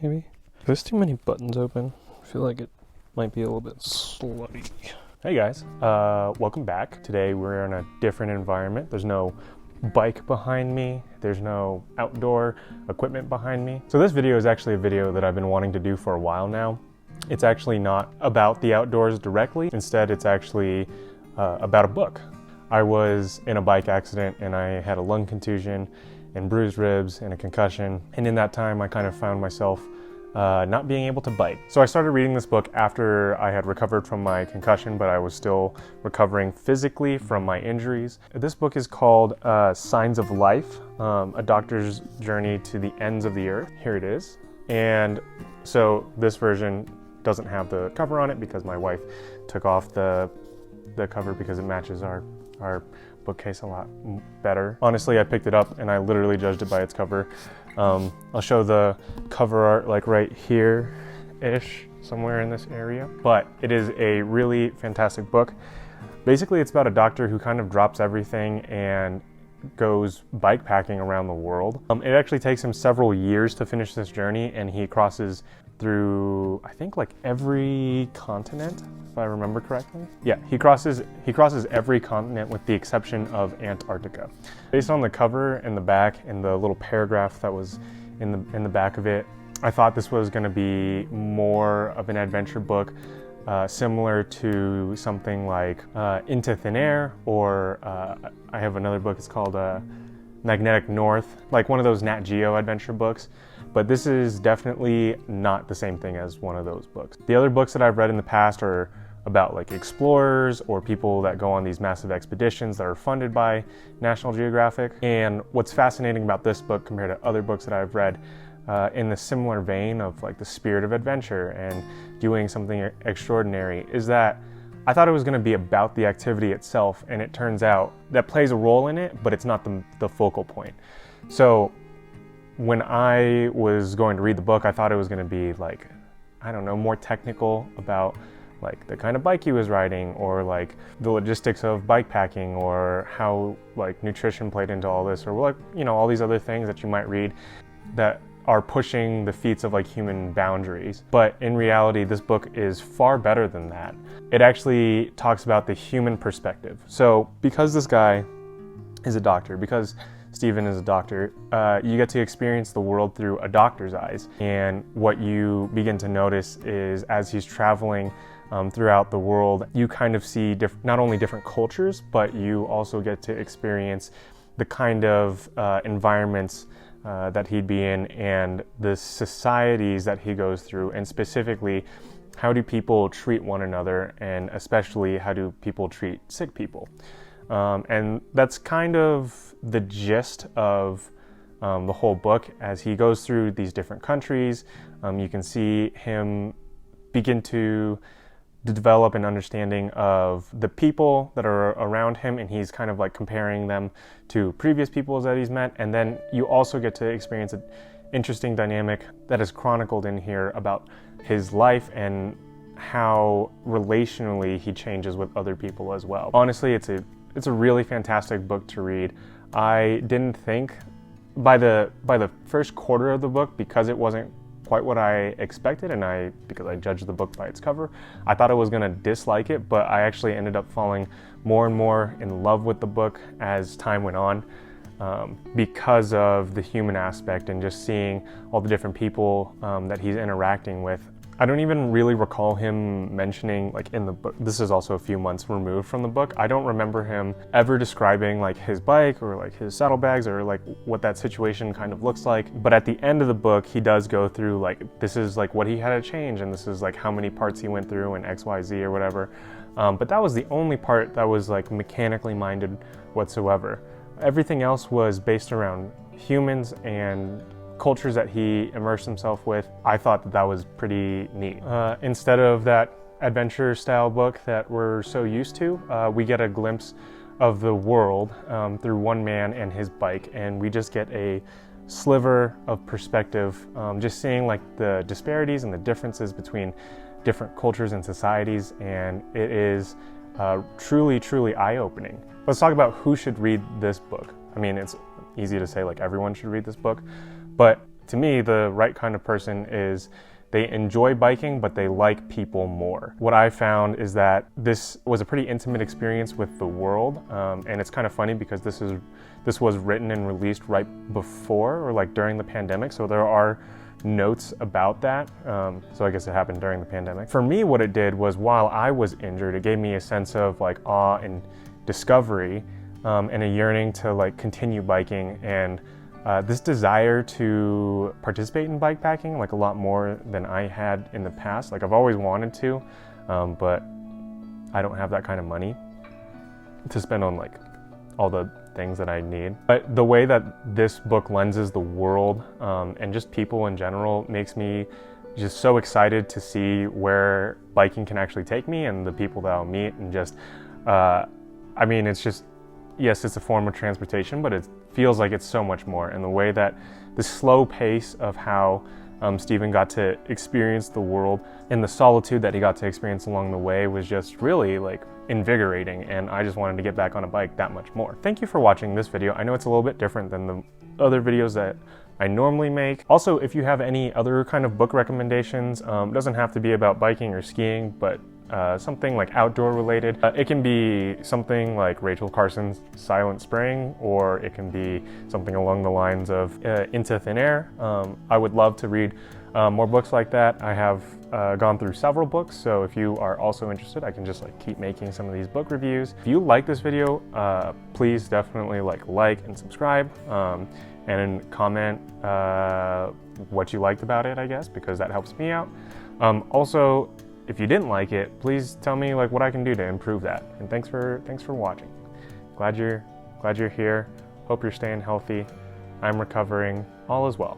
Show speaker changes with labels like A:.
A: maybe? There's too many buttons open. I feel like it might be a little bit slutty. Hey guys, welcome back. Today we're in a different environment. There's no bike behind me. There's no outdoor equipment behind me. So this video is actually a video that I've been wanting to do for a while now. It's actually not about the outdoors directly. Instead, it's actually about a book. I was in a bike accident and I had a lung contusion and bruised ribs and a concussion. And in that time, I kind of found myself not being able to bike. So I started reading this book after I had recovered from my concussion, but I was still recovering physically from my injuries. This book is called Signs of Life, A Doctor's Journey to the Ends of the Earth. Here it is. And so this version doesn't have the cover on it because my wife took off the cover because it matches our bookcase a lot better. Honestly, I picked it up and I literally judged it by its cover. I'll show the cover art like right here-ish, somewhere in this area. But it is a really fantastic book. Basically, it's about a doctor who kind of drops everything and goes bikepacking around the world. It actually takes him several years to finish this journey, and he crosses through, I think, like every continent, if I remember correctly. Yeah, he crosses every continent with the exception of Antarctica. Based on the cover and the back and the little paragraph that was in the back of it, I thought this was going to be more of an adventure book, similar to something like Into Thin Air, or I have another book, it's called Magnetic North, like one of those Nat Geo adventure books. But this is definitely not the same thing as one of those books. The other books that I've read in the past are about like explorers or people that go on these massive expeditions that are funded by National Geographic. And what's fascinating about this book compared to other books that I've read in the similar vein of like the spirit of adventure and doing something extraordinary is that I thought it was going to be about the activity itself, and it turns out that plays a role in it, but it's not the focal point. So when I was going to read the book, I thought it was going to be like, I don't know, more technical about like the kind of bike he was riding, or like the logistics of bikepacking, or how like nutrition played into all this, or like, you know, all these other things that you might read that are pushing the feats of like human boundaries. But in reality, this book is far better than that. It actually talks about the human perspective. So because this guy is a doctor, because Stephen is a doctor, you get to experience the world through a doctor's eyes. And what you begin to notice is as he's traveling throughout the world, you kind of see not only different cultures, but you also get to experience the kind of environments that he'd be in and the societies that he goes through, and specifically, how do people treat one another, and especially how do people treat sick people. And that's kind of the gist of the whole book. As he goes through these different countries, you can see him begin to develop an understanding of the people that are around him, and he's kind of like comparing them to previous peoples that he's met. And then you also get to experience an interesting dynamic that is chronicled in here about his life and how relationally he changes with other people as well. Honestly, it's a really fantastic book to read. I didn't think by the first quarter of the book, because it wasn't quite what I expected, and because I judged the book by its cover, I thought I was gonna dislike it, but I actually ended up falling more and more in love with the book as time went on, because of the human aspect and just seeing all the different people that he's interacting with. I don't even really recall him mentioning, like in the book, this is also a few months removed from the book, I don't remember him ever describing like his bike or like his saddlebags or like what that situation kind of looks like. But at the end of the book, he does go through like, this is like what he had to change, and this is like how many parts he went through and XYZ or whatever. But that was the only part that was like mechanically minded whatsoever. Everything else was based around humans and cultures that he immersed himself with. I thought that was pretty neat. Instead of that adventure style book that we're so used to, we get a glimpse of the world through one man and his bike, and we just get a sliver of perspective, just seeing like the disparities and the differences between different cultures and societies, and it is truly eye-opening. Let's talk about who should read this book. I mean, it's easy to say like everyone should read this book, but to me, the right kind of person is they enjoy biking, but they like people more. What I found is that this was a pretty intimate experience with the world, and it's kind of funny because this was written and released right before or like during the pandemic, so there are notes about that. So I guess it happened during the pandemic. For me, what it did was while I was injured, it gave me a sense of like awe and discovery, and a yearning to like continue biking, and this desire to participate in bikepacking like a lot more than I had in the past. Like I've always wanted to, but I don't have that kind of money to spend on like all the things that I need. But the way that this book lenses the world and just people in general makes me just so excited to see where biking can actually take me and the people that I'll meet, and just, I mean, it's just, yes, it's a form of transportation, but it feels like it's so much more. And the way that the slow pace of how Stephen got to experience the world and the solitude that he got to experience along the way was just really like invigorating, and I just wanted to get back on a bike that much more. Thank you for watching this video. I know it's a little bit different than the other videos that I normally make. Also, if you have any other kind of book recommendations, it doesn't have to be about biking or skiing, but something like outdoor related. It can be something like Rachel Carson's Silent Spring, or it can be something along the lines of Into Thin Air. I would love to read more books like that. I have gone through several books, so if you are also interested, I can just like keep making some of these book reviews. If you like this video, please definitely like and subscribe, and comment what you liked about it, I guess, because that helps me out. Also, if you didn't like it, please tell me like what I can do to improve that. And thanks for watching. Glad you're here. Hope you're staying healthy. I'm recovering. All is well.